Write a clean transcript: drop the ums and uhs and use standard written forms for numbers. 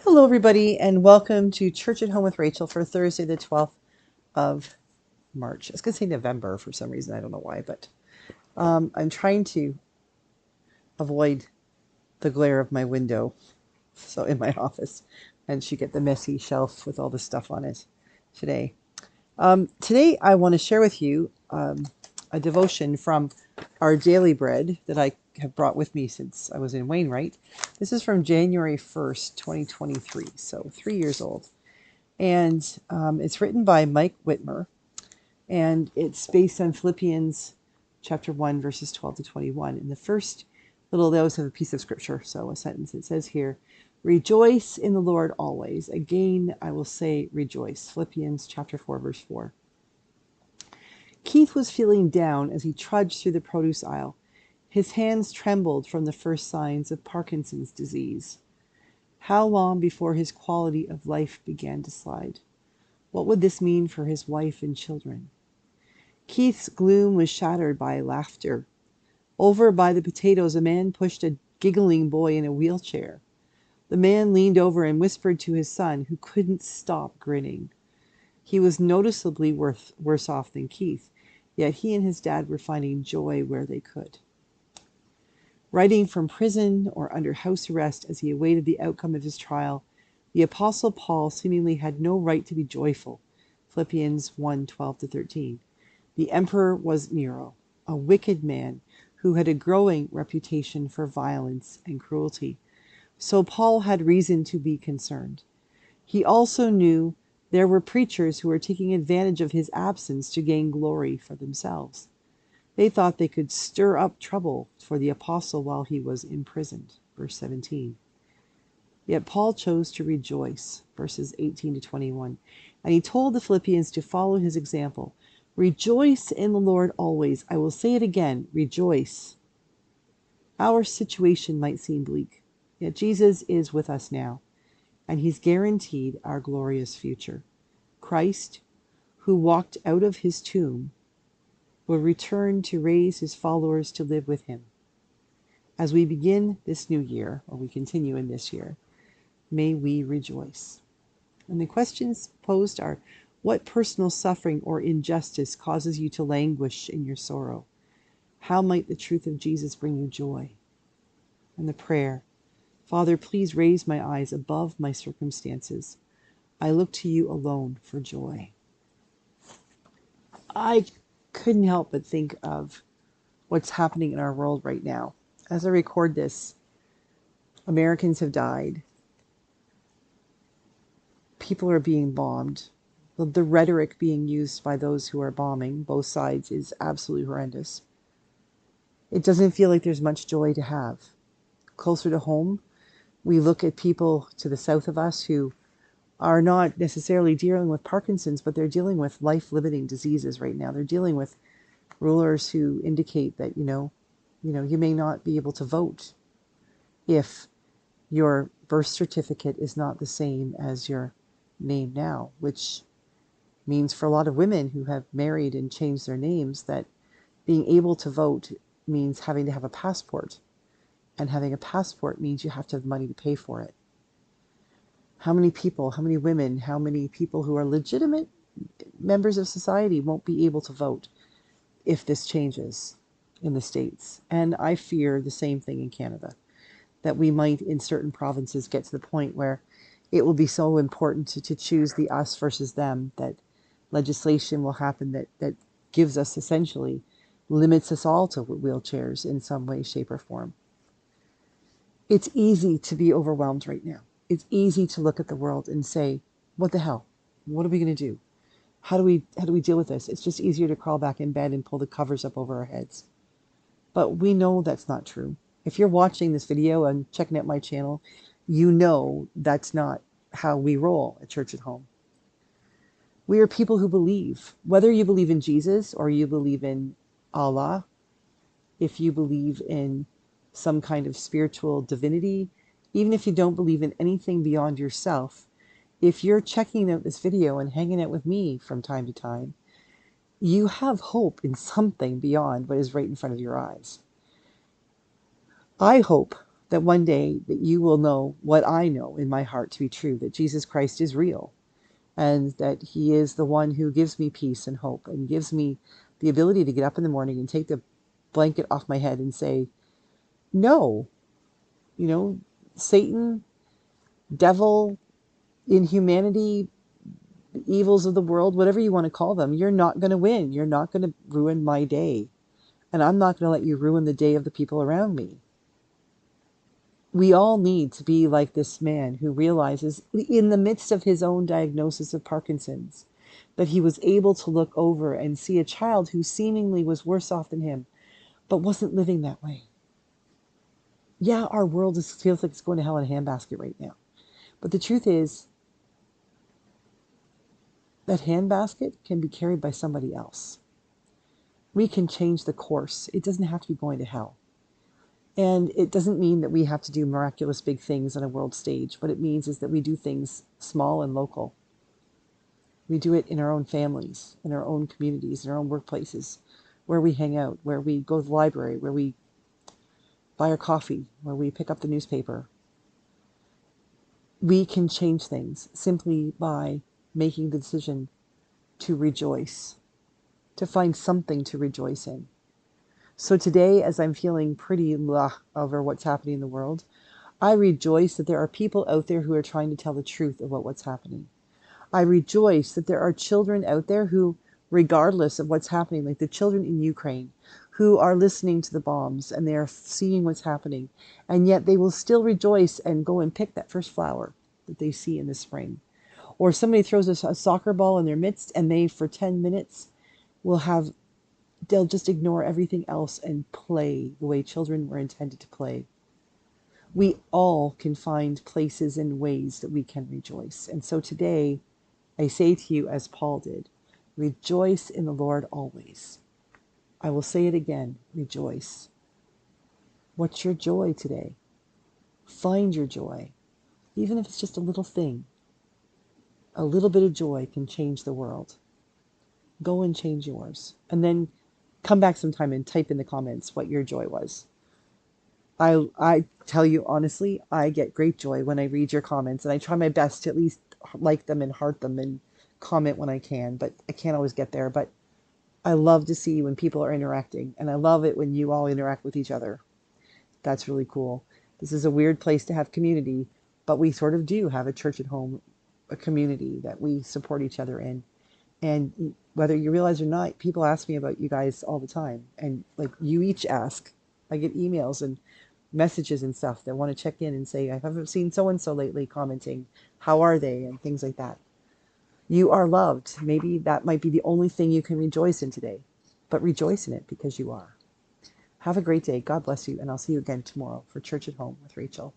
Hello, everybody, and welcome to Church at Home with Rachel for Thursday, the 12th of March. I was going to say November for some reason. I don't know why, but I'm trying to avoid the glare of my window, so in my office, and you get the messy shelf with all the stuff on it today. Today, I want to share with you a devotion from our daily bread that I have brought with me since I was in Wainwright. This is from January 1st, 2023, so 3 years old. And it's written by Mike Whitmer, and it's based on Philippians chapter 1, verses 12 to 21. And the first little, they always have a piece of scripture, so a sentence. It says here, "Rejoice in the Lord always. Again, I will say rejoice." Philippians chapter 4, verse 4. Keith was feeling down as he trudged through the produce aisle. His hands trembled from the first signs of Parkinson's disease. How long before his quality of life began to slide? What would this mean for his wife and children? Keith's gloom was shattered by laughter. Over by the potatoes, a man pushed a giggling boy in a wheelchair. The man leaned over and whispered to his son, who couldn't stop grinning. He was noticeably worse off than Keith, yet he and his dad were finding joy where they could. Writing from prison or under house arrest as he awaited the outcome of his trial, the Apostle Paul seemingly had no right to be joyful. Philippians 1:12-13. The emperor was Nero, a wicked man who had a growing reputation for violence and cruelty. So Paul had reason to be concerned. He also knew there were preachers who were taking advantage of his absence to gain glory for themselves. They thought they could stir up trouble for the apostle while he was imprisoned. Verse 17. Yet Paul chose to rejoice. Verses 18-21. And he told the Philippians to follow his example. Rejoice in the Lord always. I will say it again. Rejoice. Our situation might seem bleak, yet Jesus is with us now, and he's guaranteed our glorious future. Christ, who walked out of his tomb, will return to raise his followers to live with him. As we begin this new year, or we continue in this year, may we rejoice. And the questions posed are, what personal suffering or injustice causes you to languish in your sorrow? How might the truth of Jesus bring you joy? And the prayer, Father, please raise my eyes above my circumstances. I look to you alone for joy. I couldn't help but think of what's happening in our world right now. As I record this, Americans have died. People are being bombed. The rhetoric being used by those who are bombing both sides is absolutely horrendous. It doesn't feel like there's much joy to have. Closer to home, we look at people to the south of us who are not necessarily dealing with Parkinson's, but they're dealing with life-limiting diseases right now. They're dealing with rulers who indicate that, you may not be able to vote if your birth certificate is not the same as your name now, which means for a lot of women who have married and changed their names that being able to vote means having to have a passport. And having a passport means you have to have money to pay for it. How many people, how many women, how many people who are legitimate members of society won't be able to vote if this changes in the States? And I fear the same thing in Canada, that we might in certain provinces get to the point where it will be so important to choose the us versus them that legislation will happen that gives us, essentially limits us all to wheelchairs in some way, shape, or form. It's easy to be overwhelmed right now. It's easy to look at the world and say, what the hell? What are we going to do? How do we deal with this? It's just easier to crawl back in bed and pull the covers up over our heads. But we know that's not true. If you're watching this video and checking out my channel, you know that's not how we roll at Church at Home. We are people who believe. Whether you believe in Jesus or you believe in Allah, if you believe in some kind of spiritual divinity, even if you don't believe in anything beyond yourself, if you're checking out this video and hanging out with me from time to time, you have hope in something beyond what is right in front of your eyes. I hope that one day that you will know what I know in my heart to be true, that Jesus Christ is real, and that he is the one who gives me peace and hope and gives me the ability to get up in the morning and take the blanket off my head and say, no, Satan, devil, inhumanity, evils of the world, whatever you want to call them, you're not going to win. You're not going to ruin my day. And I'm not going to let you ruin the day of the people around me. We all need to be like this man who realizes, in the midst of his own diagnosis of Parkinson's, that he was able to look over and see a child who seemingly was worse off than him, but wasn't living that way. Yeah, our world feels like it's going to hell in a handbasket right now. But the truth is, that handbasket can be carried by somebody else. We can change the course. It doesn't have to be going to hell. And it doesn't mean that we have to do miraculous big things on a world stage. What it means is that we do things small and local. We do it in our own families, in our own communities, in our own workplaces, where we hang out, where we go to the library, where we buy our coffee, where we pick up the newspaper. We can change things simply by making the decision to rejoice, to find something to rejoice in. So today, as I'm feeling pretty over what's happening in the world, I rejoice that there are people out there who are trying to tell the truth about what's happening. I rejoice that there are children out there who, regardless of what's happening, like the children in Ukraine, who are listening to the bombs and they are seeing what's happening, and yet they will still rejoice and go and pick that first flower that they see in the spring. Or somebody throws a soccer ball in their midst and they, for 10 minutes, they'll just ignore everything else and play the way children were intended to play. We all can find places and ways that we can rejoice. And so today, I say to you, as Paul did, rejoice in the Lord always. I will say it again, rejoice. What's your joy today? Find your joy, even if it's just a little thing. A little bit of joy can change the world. Go and change yours. And then come back sometime and type in the comments what your joy was. I tell you honestly, I get great joy when I read your comments, and I try my best to at least like them and heart them and comment when I can, but I can't always get there. But I love to see when people are interacting, and I love it when you all interact with each other. That's really cool. This is a weird place to have community, but we sort of do have a church at home, a community that we support each other in. And whether you realize or not, people ask me about you guys all the time. And like you each ask, I get emails and messages and stuff that want to check in and say, I haven't seen so-and-so lately commenting. How are they? And things like that. You are loved. Maybe that might be the only thing you can rejoice in today. But rejoice in it because you are. Have a great day. God bless you. And I'll see you again tomorrow for Church at Home with Rachael.